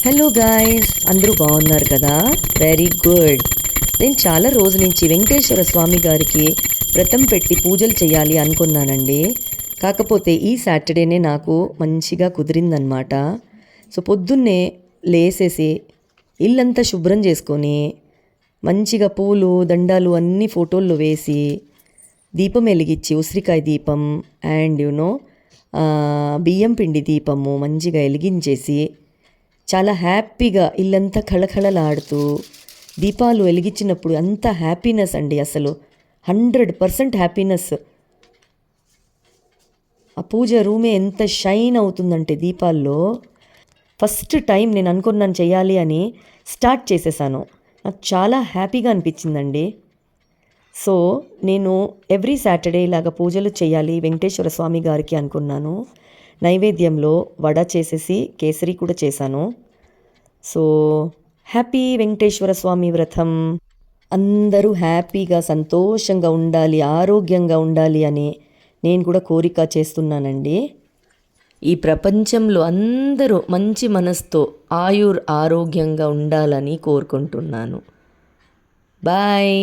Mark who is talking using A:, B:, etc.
A: Hello guys, అందరూ బాగున్నారు కదా? Very good. నేను చాలా రోజు నుంచి వెంకటేశ్వర స్వామి గారికి వ్రతం పెట్టి పూజలు చేయాలి అనుకున్నానండి. కాకపోతే ఈ సాటర్డేనే నాకు మంచిగా కుదిరిందనమాట. సో పొద్దున్నే లేసేసి ఇల్లంతా శుభ్రం చేసుకొని మంచిగా పూలు దండాలు అన్నీ ఫోటోల్లో వేసి దీపం వెలిగించి ఉసిరికాయ దీపం అండ్ బియ్యం పిండి దీపము మంచిగా వెలిగించేసి చాలా హ్యాపీగా ఇల్లంతా కళకళలాడుతూ దీపాలు వెలిగించినప్పుడు అంత హ్యాపీనెస్ అండి, అసలు 100% హ్యాపీనెస్. ఆ పూజ రూమే ఎంత షైన్ అవుతుందంటే దీపాల్లో. ఫస్ట్ టైం నేను అనుకున్నాను చేయాలి అని స్టార్ట్ చేసేసాను. నాకు చాలా హ్యాపీగా అనిపించిందండి. సో నేను ఎవ్రీ సాటర్డే ఇలాగ పూజలు చేయాలి వెంకటేశ్వర స్వామి గారికి అనుకున్నాను. నైవేద్యంలో వడ చేసేసి కేసరి కూడా చేశాను. సో హ్యాపీ వెంకటేశ్వర స్వామి వ్రతం. అందరూ హ్యాపీగా సంతోషంగా ఉండాలి, ఆరోగ్యంగా ఉండాలి అని నేను కూడా కోరిక చేస్తున్నానండి. ఈ ప్రపంచంలో అందరూ మంచి మనసుతో ఆరోగ్యంగా ఉండాలని కోరుకుంటున్నాను. బాయ్.